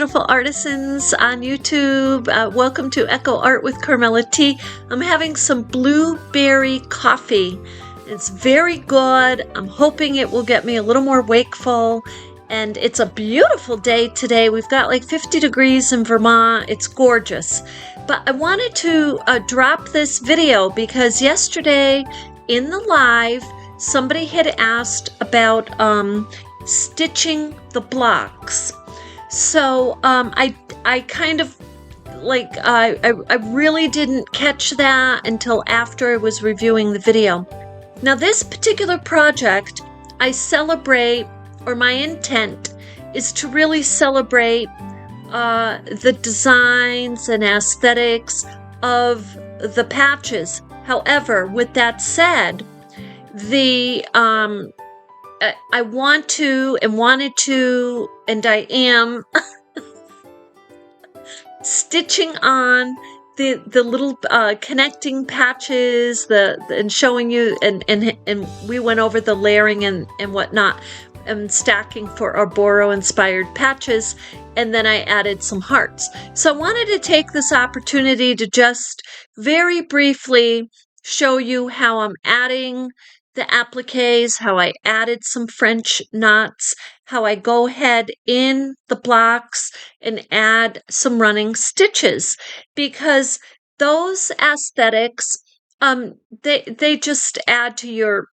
beautiful artisans on YouTube. Welcome to Echo Art with Carmella-T. I'm having some blueberry coffee. It's very good. I'm hoping it will get me a little more wakeful. And it's a beautiful day today. We've got like 50 degrees in Vermont. It's gorgeous. But I wanted to drop this video because yesterday in the live, somebody had asked about stitching the blocks. So I kind of like I really didn't catch that until after I was reviewing the video. Now this particular project, I celebrate, or my intent is to really celebrate the designs and aesthetics of the patches. However, with that said, I want to and wanted to, and I am stitching on the little connecting patches, and showing you, and we went over the layering and whatnot, and stacking for our Boro inspired patches, and then I added some hearts. So I wanted to take this opportunity to just very briefly show you how I'm adding the appliques, how I added some French knots, how I go ahead in the blocks and add some running stitches, because those aesthetics, they just add to your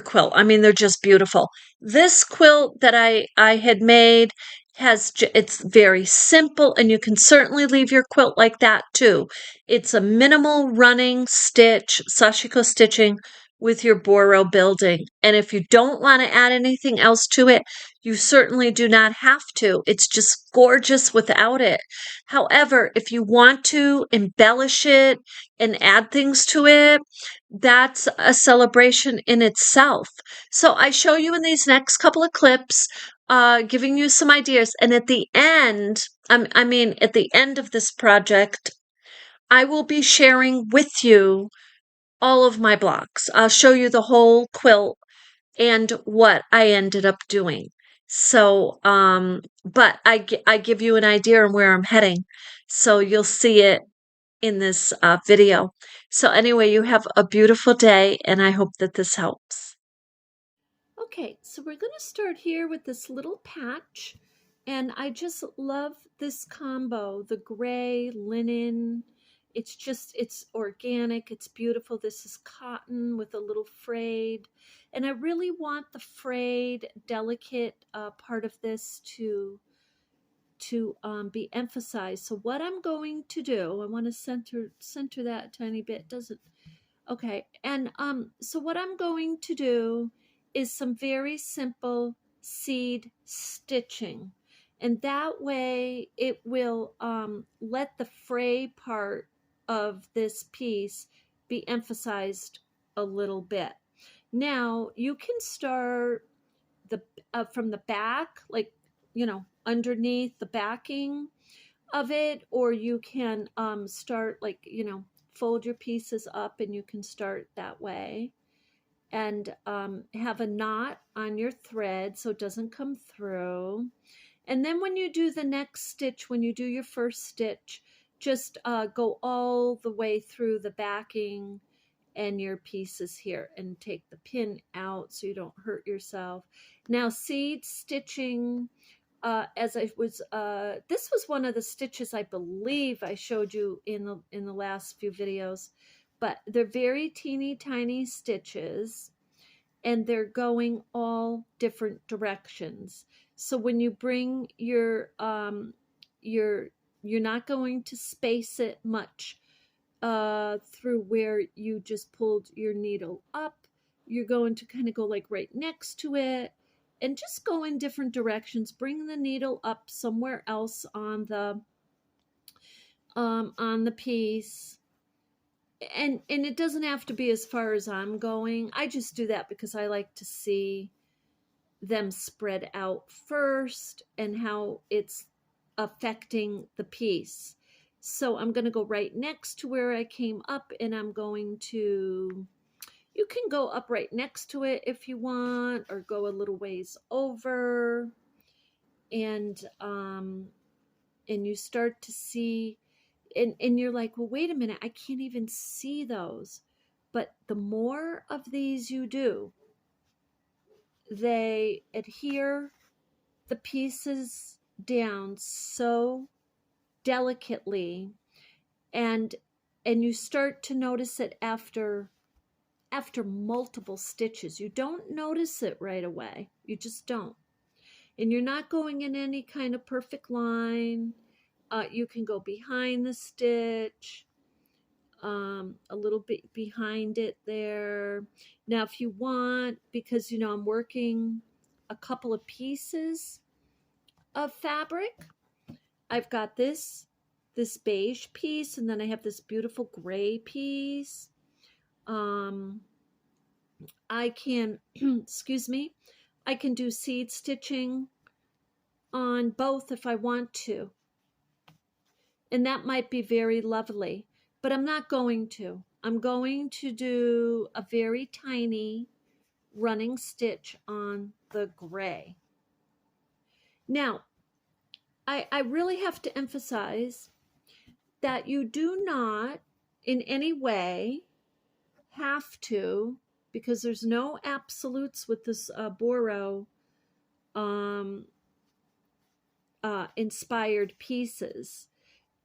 quilt. I mean, they're just beautiful. This quilt that I had made it's very simple, and you can certainly leave your quilt like that too. It's a minimal running stitch, sashiko stitching with your Boro building. And if you don't want to add anything else to it, you certainly do not have to. It's just gorgeous without it. However, if you want to embellish it and add things to it, that's a celebration in itself. So I show you in these next couple of clips, giving you some ideas. And at the end, at the end of this project, I will be sharing with you all of my blocks. I'll show you the whole quilt and what I ended up doing. So, but I give you an idea on where I'm heading. So you'll see it in this video. So anyway, you have a beautiful day, and I hope that this helps. Okay, so we're going to start here with this little patch, and I just love this combo, the gray linen. It's organic, it's beautiful. This is cotton with a little frayed, and I really want the frayed, delicate part of this to be emphasized. So what I'm going to do, I want to center that a tiny bit. Doesn't, okay. And so what I'm going to do is some very simple seed stitching, and that way it will let the fray part of this piece be emphasized a little bit. Now you can start from the back, like, underneath the backing of it, or you can start, like, fold your pieces up, and you can start that way, and have a knot on your thread so it doesn't come through. And then when you do the next stitch, when you do your first stitch, just go all the way through the backing and your pieces here, and take the pin out so you don't hurt yourself. Now seed stitching, as I was, this was one of the stitches I believe I showed you in the last few videos, but they're very teeny tiny stitches, and they're going all different directions. So when you bring you're not going to space it much through where you just pulled your needle up. You're going to kind of go like right next to it, and just go in different directions. Bring the needle up somewhere else on the piece, and it doesn't have to be as far as I'm going. I just do that because I like to see them spread out first and how it's affecting the piece. So I'm going to go right next to where I came up, and I'm going to, you can go up right next to it if you want, or go a little ways over. And you start to see, and you're like, well, wait a minute, I can't even see those. But the more of these you do, they adhere the pieces down so delicately, and you start to notice it after multiple stitches. You don't notice it right away. You just don't. And you're not going in any kind of perfect line. You can go behind the stitch, a little bit behind it there. Now, if you want, because I'm working a couple of pieces of fabric, I've got this beige piece, and then I have this beautiful gray piece. I can, excuse me, I can do seed stitching on both if I want to. And that might be very lovely, but I'm not going to. I'm going to do a very tiny running stitch on the gray. Now, I really have to emphasize that you do not in any way have to, because there's no absolutes with this Boro inspired pieces.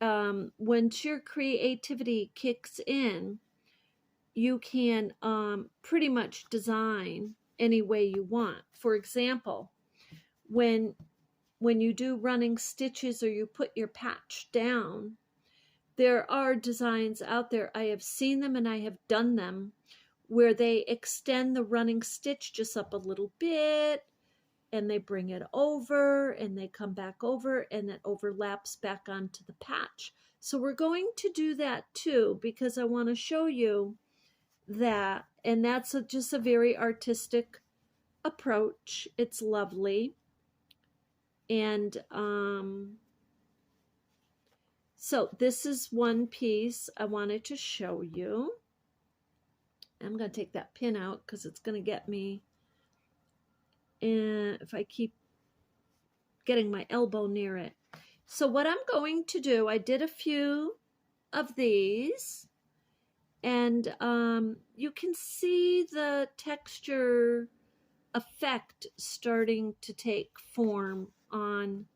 Once your creativity kicks in, you can pretty much design any way you want. For example, when you do running stitches or you put your patch down, there are designs out there. I have seen them and I have done them where they extend the running stitch just up a little bit, and they bring it over and they come back over, and it overlaps back onto the patch. So we're going to do that too, because I want to show you that, and that's just a very artistic approach. It's lovely. And so this is one piece I wanted to show you. I'm going to take that pin out because it's going to get me, and if I keep getting my elbow near it. So what I'm going to do, I did a few of these, and you can see the texture effect starting to take form on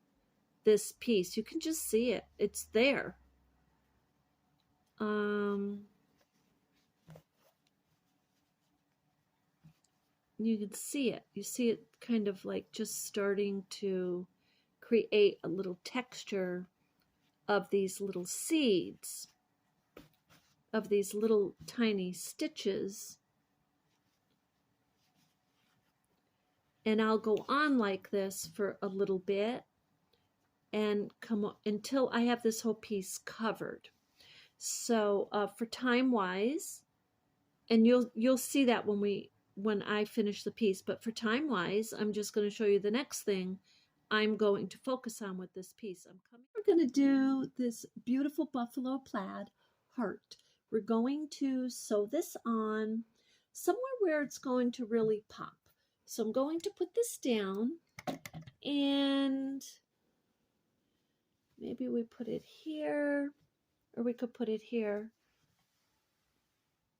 this piece. You can just see it. It's there. You can see it. You see it kind of like just starting to create a little texture of these little seeds, of these little tiny stitches. And I'll go on like this for a little bit and come until I have this whole piece covered. So for time wise, and you'll see that when I finish the piece, but for time wise, I'm just going to show you the next thing I'm going to focus on with this piece. We're going to do this beautiful buffalo plaid heart. We're going to sew this on somewhere where it's going to really pop. So I'm going to put this down, and maybe we put it here, or we could put it here.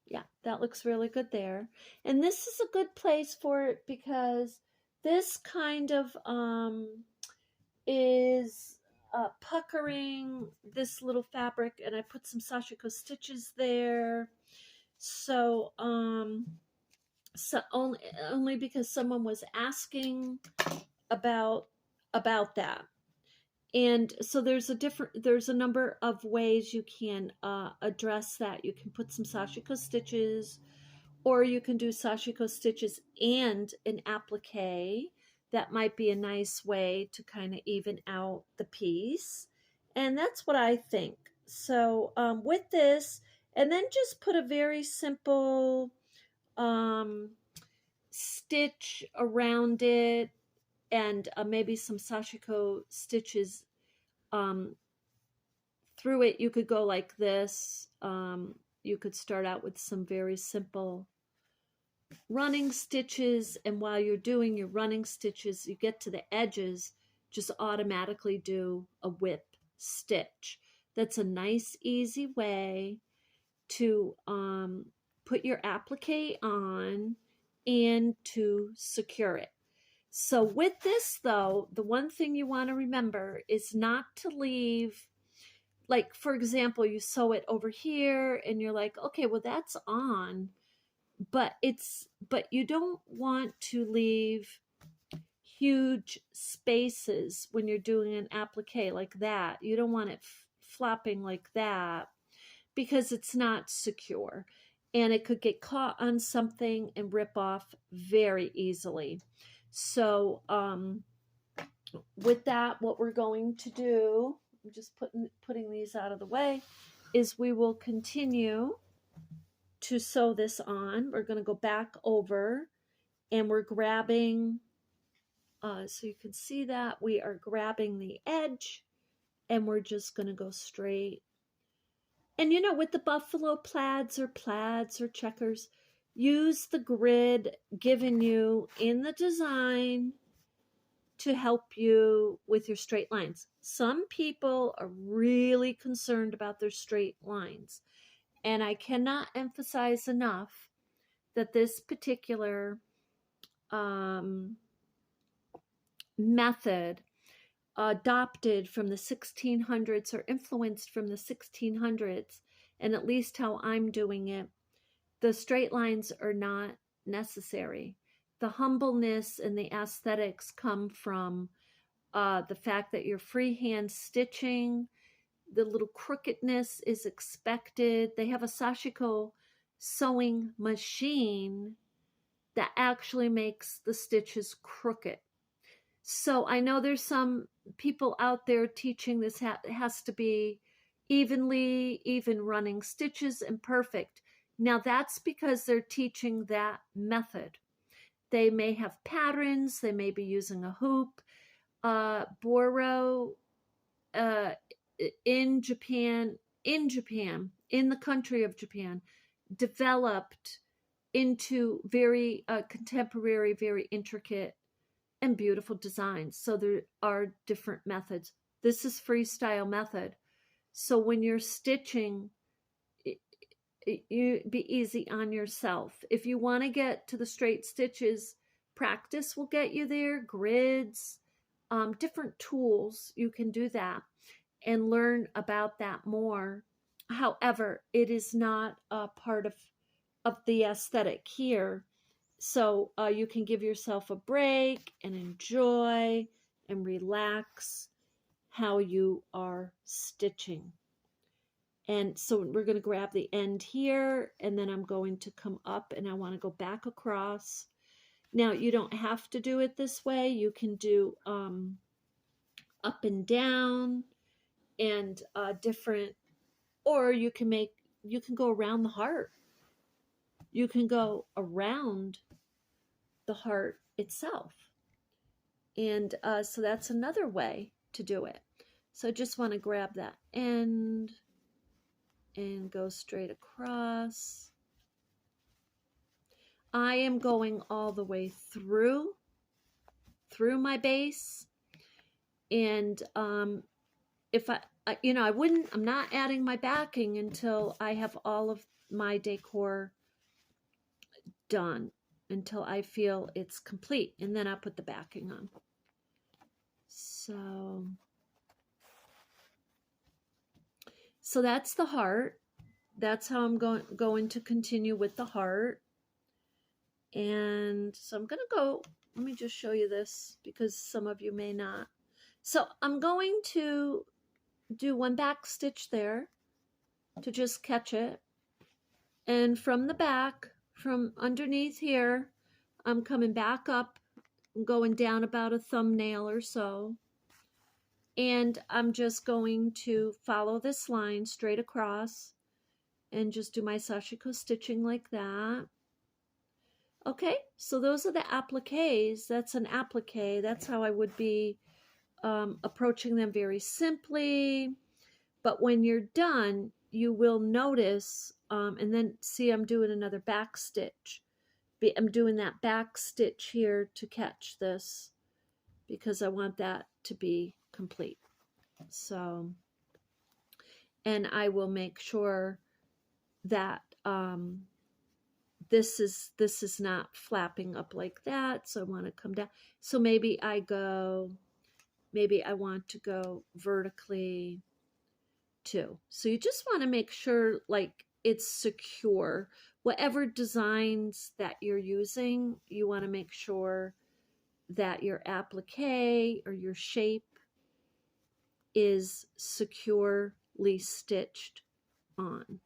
Yeah, that looks really good there. And this is a good place for it because this kind of is puckering this little fabric, and I put some sashiko stitches there. So only because someone was asking about that. And so there's a number of ways you can address that. You can put some sashiko stitches, or you can do sashiko stitches and an applique. That might be a nice way to kind of even out the piece. And that's what I think. So with this, and then just put a very simple stitch around it, and maybe some sashiko stitches through it. You could go like this. You could start out with some very simple running stitches, and while you're doing your running stitches, you get to the edges, just automatically do a whip stitch. That's a nice, easy way to put your applique on and to secure it. So with this though, the one thing you want to remember is not to leave, like for example, you sew it over here and you're like, okay, well that's on, but you don't want to leave huge spaces when you're doing an applique like that. You don't want it flopping like that because it's not secure and it could get caught on something and rip off very easily. So with that, what we're going to do, I'm just putting these out of the way, is we will continue to sew this on. We're going to go back over and we're grabbing, so you can see that we are grabbing the edge and we're just going to go straight. And you know, with the buffalo plaids or checkers, use the grid given you in the design to help you with your straight lines. Some people are really concerned about their straight lines, and I cannot emphasize enough that this particular method adopted from the 1600s or influenced from the 1600s, and at least how I'm doing it, the straight lines are not necessary. The humbleness and the aesthetics come from the fact that you're freehand stitching. The little crookedness is expected. They have a sashiko sewing machine that actually makes the stitches crooked. So I know there's some people out there teaching this has to be even running stitches and perfect. Now that's because they're teaching that method. They may have patterns, they may be using a hoop. Boro in Japan, in the country of Japan, developed into very contemporary, very intricate and beautiful designs. So there are different methods. This is freestyle method. So when you're stitching, you be easy on yourself. If you want to get to the straight stitches, practice will get you there. Grids, different tools, you can do that and learn about that more. However, it is not a part of the aesthetic here. So you can give yourself a break and enjoy and relax how you are stitching. And so we're going to grab the end here, and then I'm going to come up and I want to go back across. Now you don't have to do it this way. You can do up and down and different, or you can go around the heart. You can go around the heart itself. And so that's another way to do it. So I just want to grab that end and go straight across. I am going all the way through my base. And if I'm not adding my backing until I have all of my decor done, until I feel it's complete, and then I'll put the backing on. So that's the heart. That's how I'm going to continue with the heart. And so I'm going to go, let me just show you this because some of you may not. So I'm going to do one back stitch there to just catch it. And from the back, from underneath here, I'm coming back up and going down about a thumbnail or so. And I'm just going to follow this line straight across and just do my sashiko stitching like that. Okay, so those are the appliques. That's an applique. That's how I would be approaching them, very simply. But when you're done, you will notice, and then see I'm doing another back stitch. I'm doing that back stitch here to catch this because I want that to be complete. So and I will make sure that this is not flapping up like that. So I want to come down. So maybe I want to go vertically too. So you just want to make sure like it's secure. Whatever designs that you're using, you want to make sure that your applique or your shape is securely stitched on.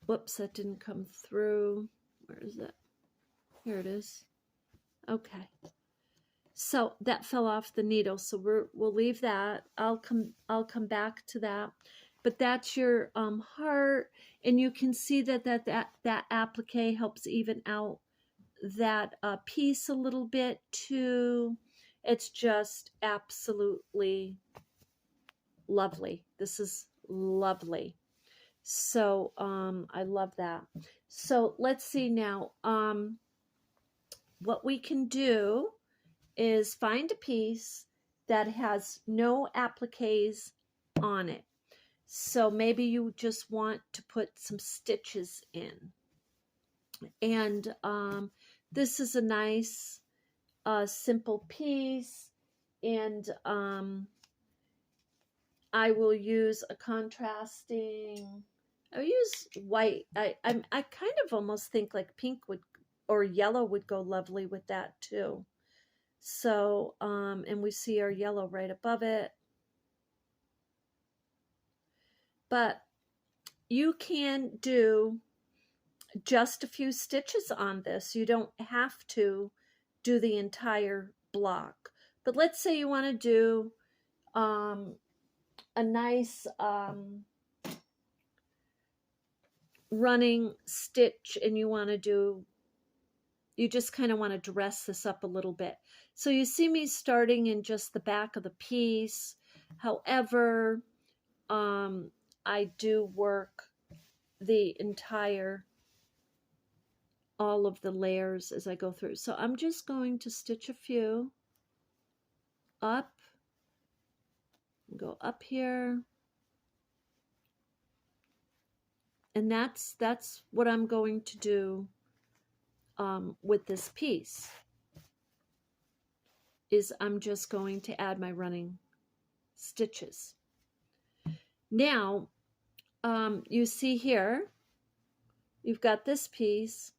Whoops, that didn't come through. Where is it? Here it is. Okay. So that fell off the needle, so we'll leave that. I'll come back to that. But that's your heart, and you can see that applique helps even out that piece a little bit too. It's just absolutely lovely. This is lovely. So I love that. So let's see now. What we can do is find a piece that has no appliques on it. So maybe you just want to put some stitches in. And this is a nice simple piece, and I will use a contrasting, I'll use white. I kind of almost think like pink would, or yellow would go lovely with that too. So, and we see our yellow right above it. But you can do just a few stitches on this. You don't have to do the entire block. But let's say you want to do a nice running stitch, and you just kind of want to dress this up a little bit. So you see me starting in just the back of the piece. However, I do work the entire, all of the layers as I go through. So I'm just going to stitch a few up, go up here. And that's what I'm going to do with this piece, is I'm just going to add my running stitches. Now, you see here, you've got this piece.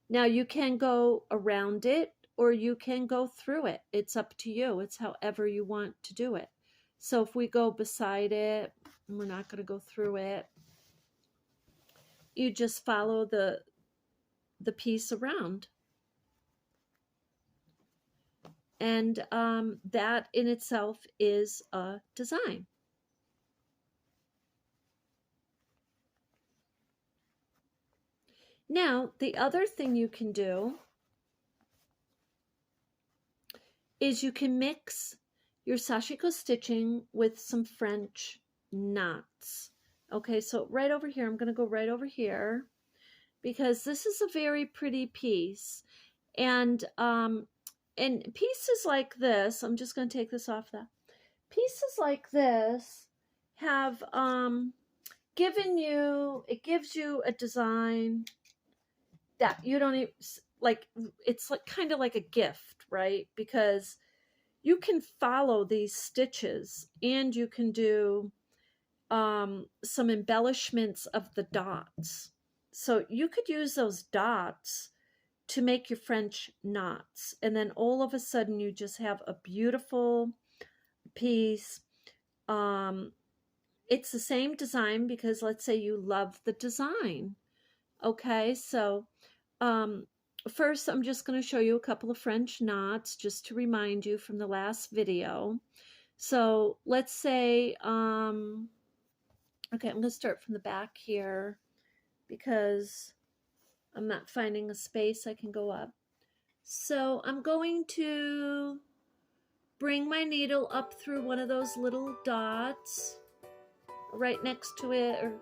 Now you can go around it or you can go through it. It's up to you. It's however you want to do it. So if we go beside it, and we're not going to go through it, you just follow the piece around. And that in itself is a design. Now, the other thing you can do is you can mix your sashiko stitching with some French knots. Okay, so right over here, I'm going to go right over here because this is a very pretty piece. And pieces like this, I'm just going to take this off that. Pieces like this have it gives you a design that you don't even, like, it's like kind of like a gift, right? Because you can follow these stitches and you can do some embellishments of the dots. So you could use those dots to make your French knots, and then all of a sudden you just have a beautiful piece. It's the same design because let's say you love the design. Okay, so first I'm just going to show you a couple of French knots just to remind you from the last video. So let's say, okay, I'm going to start from the back here because I'm not finding a space I can go up. So I'm going to bring my needle up through one of those little dots right next to it, or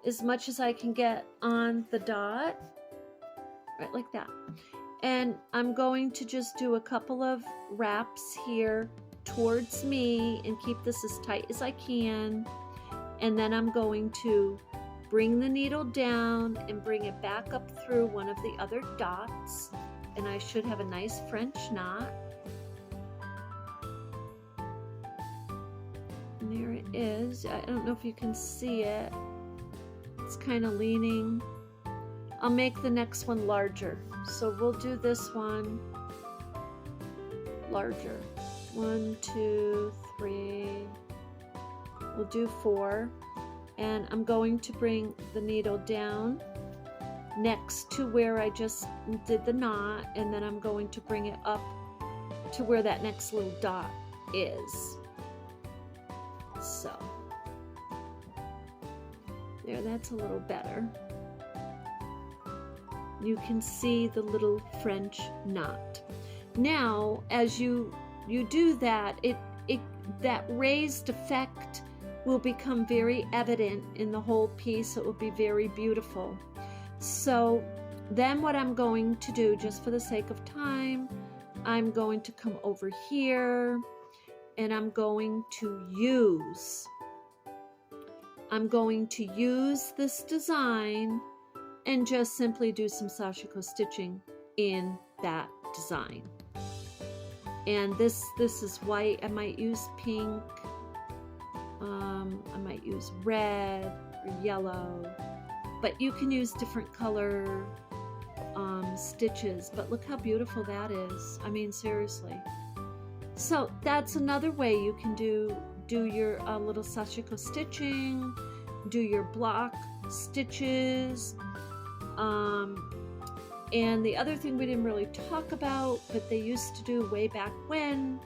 as much as I can get on the dot, right like that. And I'm going to just do a couple of wraps here towards me and keep this as tight as I can. And then I'm going to bring the needle down and bring it back up through one of the other dots. And I should have a nice French knot. And there it is. I don't know if you can see it. It's kind of leaning. I'll make the next one larger. So we'll do this one larger. 1, 2, 3. We'll do 4. And I'm going to bring the needle down next to where I just did the knot, and then I'm going to bring it up to where that next little dot is. So there, that's a little better. You can see the little French knot. Now, as you do that, that raised effect will become very evident in the whole piece. It will be very beautiful. So then what I'm going to do, just for the sake of time, I'm going to come over here and I'm going to use this design and just simply do some sashiko stitching in that design. And this is white. I might use pink. I might use red or yellow, but you can use different color stitches. But look how beautiful that is. I mean, seriously. So that's another way you can do your little sashiko stitching, do your block stitches. And the other thing we didn't really talk about, but they used to do way back when,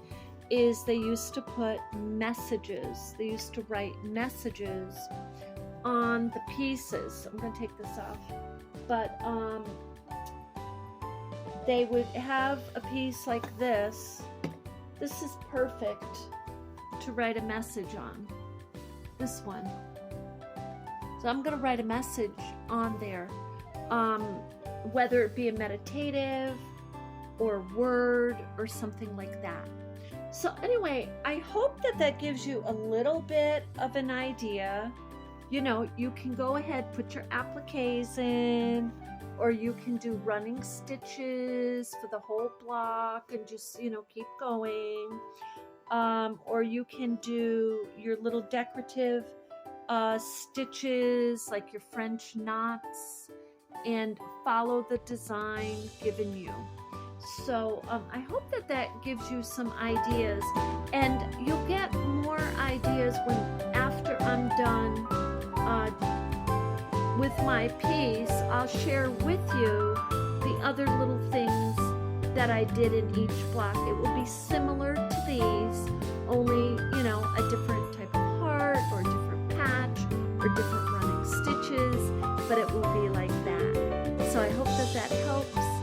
is they used to put messages. They used to write messages on the pieces. I'm going to take this off. But they would have a piece like this. This is perfect to write a message on. This one. So I'm going to write a message on there. Whether it be a meditative or word or something like that. So anyway, I hope that gives you a little bit of an idea. You know, you can go ahead, put your appliques in, or you can do running stitches for the whole block and just, you know, keep going. Or you can do your little decorative stitches, like your French knots, and follow the design given you. So I hope that gives you some ideas, and you'll get more ideas when after I'm done with my piece. I'll share with you the other little things that I did in each block. It will be similar to these, only, you know, a different type of heart or a different patch or different running stitches, but it will be like that. So I hope that helps.